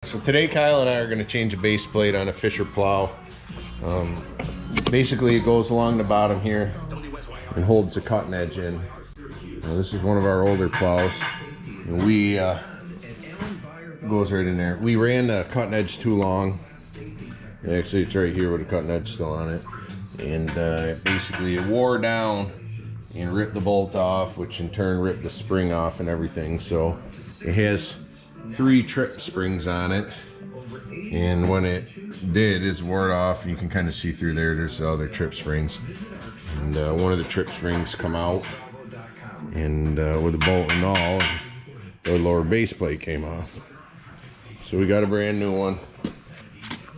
So today Kyle and I are going to change a base plate on a Fisher plow. Basically it goes along the bottom here and holds the cutting edge in. Now, this is one of our older plows, and we goes right in there. We ran the cutting edge too long. Actually it's right here with the cutting edge still on it, and basically it wore down and ripped the bolt off, which in turn ripped the spring off and everything. So it has 3 trip springs on it, and when it did, it's wore off. You can kind of see through there, there's the other trip springs, and one of the trip springs come out, and with the bolt and all, the lower base plate came off. So we got a brand new one.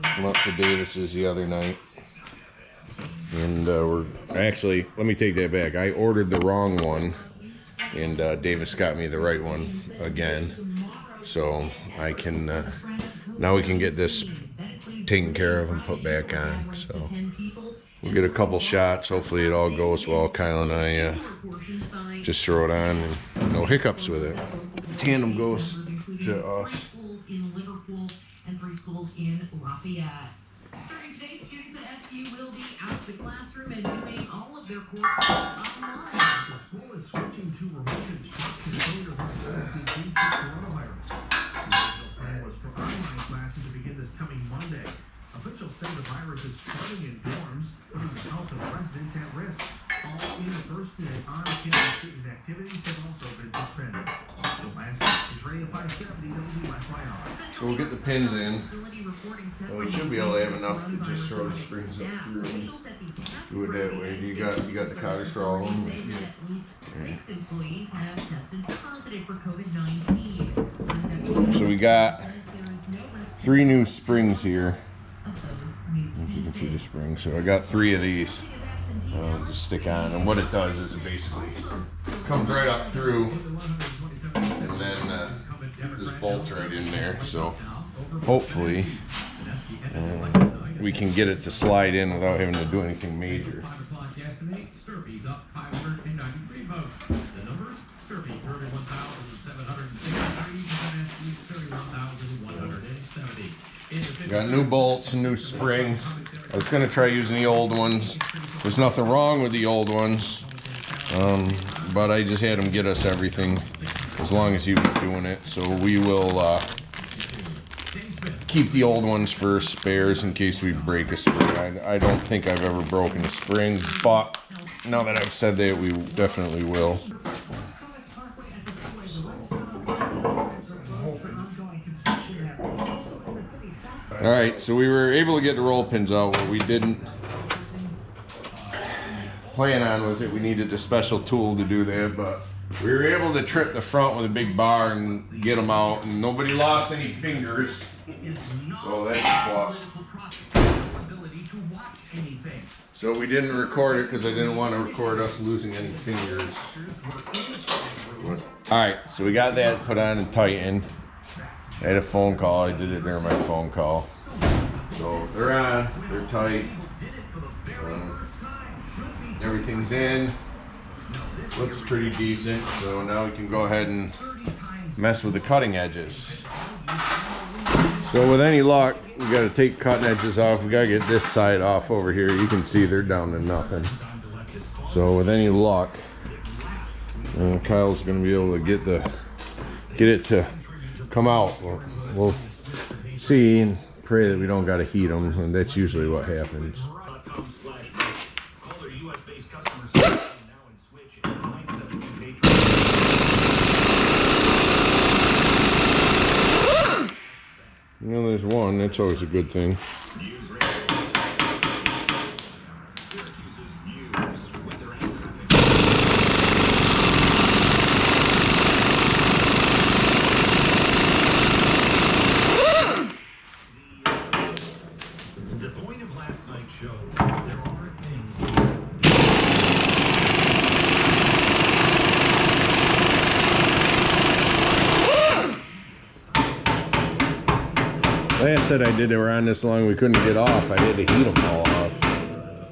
Come up to Davis's the other night, and we're actually, let me take that back, I ordered the wrong one, and Davis got me the right one again. So I can, now we can get this taken care of and put back on. So we'll get a couple shots. Hopefully it all goes well. Kyle and I just throw it on and no hiccups with it. Tandem goes to us. Starting today, students at SU will be out of the classroom and doing all of their courses online. The school is switching to remote instruction due to coronavirus. The original plan was for online classes to begin this coming Monday. Officials say the virus is spreading in dorms, putting the health of residents at risk. All in-person and on-campus student activities have also been suspended. Joe Lasky is ready at 570 WFYR. So we'll get the pins in. Well, we should be able to have enough to just throw the springs up through and do it that way. You got the cotters for all of them? Yeah. 6 employees have tested positive for COVID-19. So we got 3 new springs here. If you can see the springs. So I got 3 of these to stick on, and what it does is it basically comes right up through, and then just bolts right in there. So hopefully we can get it to slide in without having to do anything major. Got new bolts and new springs. I was going to try using the old ones. There's nothing wrong with the old ones, but I just had him get us everything as long as he was doing it. So we will keep the old ones for spares in case we break a spring. I don't think I've ever broken a spring, but now that I've said that, we definitely will. All right, so we were able to get the roll pins out. What we didn't plan on was that we needed a special tool to do that, but we were able to trip the front with a big bar and get them out, and nobody lost any fingers, so that's a plus. So we didn't record it because I didn't want to record us losing any fingers. All right, so we got that put on and tightened. I had a phone call. I did it during my phone call. So they're on. They're tight. Everything's in. Looks pretty decent. So now we can go ahead and mess with the cutting edges. So with any luck, we got to take cutting edges off. We got to get this side off over here. You can see they're down to nothing. So with any luck, Kyle's going to be able to get it to come out. We'll see and pray that we don't got to heat them, and that's usually what happens. You know, there's one. That's always a good thing. Like I said, I did it around this long, we couldn't get off. I had to heat them all off.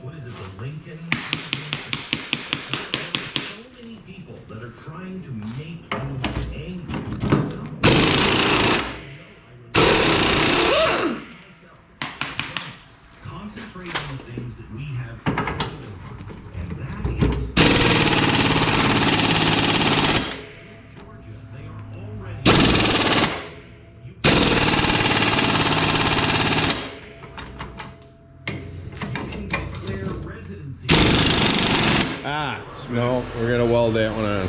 What is it, the Lincoln? So many people that are trying to make you angry. No, we're gonna weld that one on.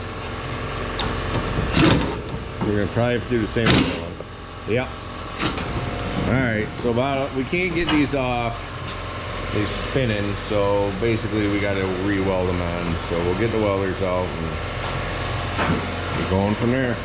We're gonna probably have to do the same with that one. Yep. Alright, so we can't get these off. They're spinning, so basically we gotta re-weld them on. So we'll get the welders out and get going from there.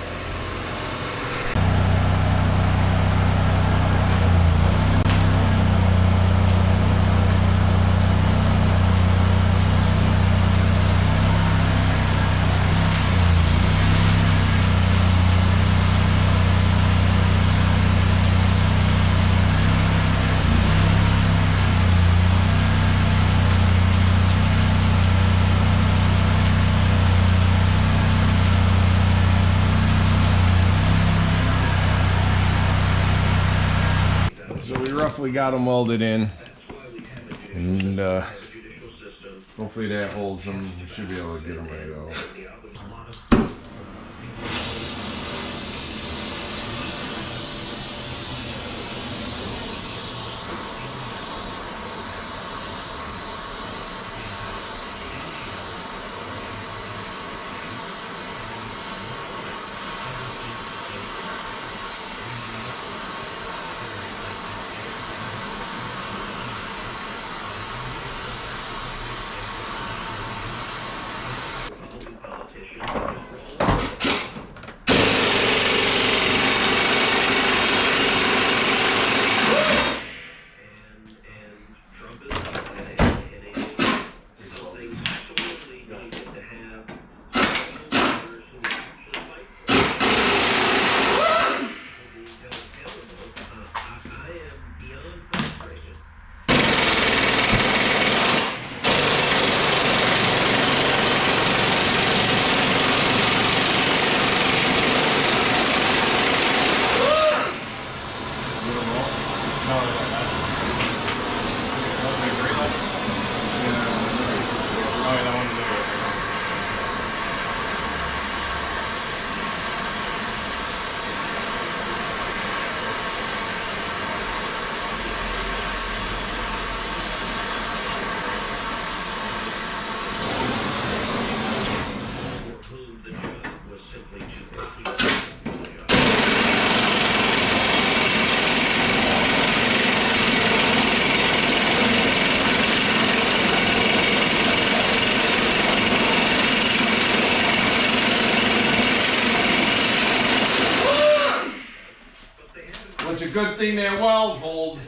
So we roughly got them welded in, and hopefully that holds them. We should be able to get them right out. It's a good thing that weld hold.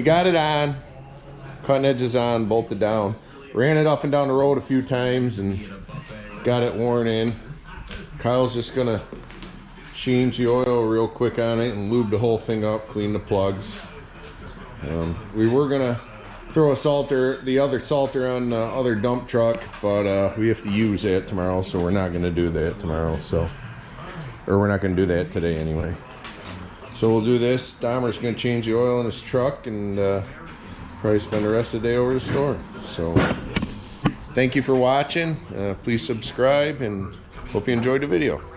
Got it on, cutting edges on, bolted down. Ran it up and down the road a few times and got it worn in. Kyle's just gonna change the oil real quick on it and lube the whole thing up, clean the plugs. We were gonna throw a salter, the other salter on the other dump truck, but we have to use that tomorrow, so we're not going to do that tomorrow. So, or we're not going to do that today anyway. So we'll do this. Dahmer's going to change the oil in his truck and probably spend the rest of the day over the store. So thank you for watching. Please subscribe and hope you enjoyed the video.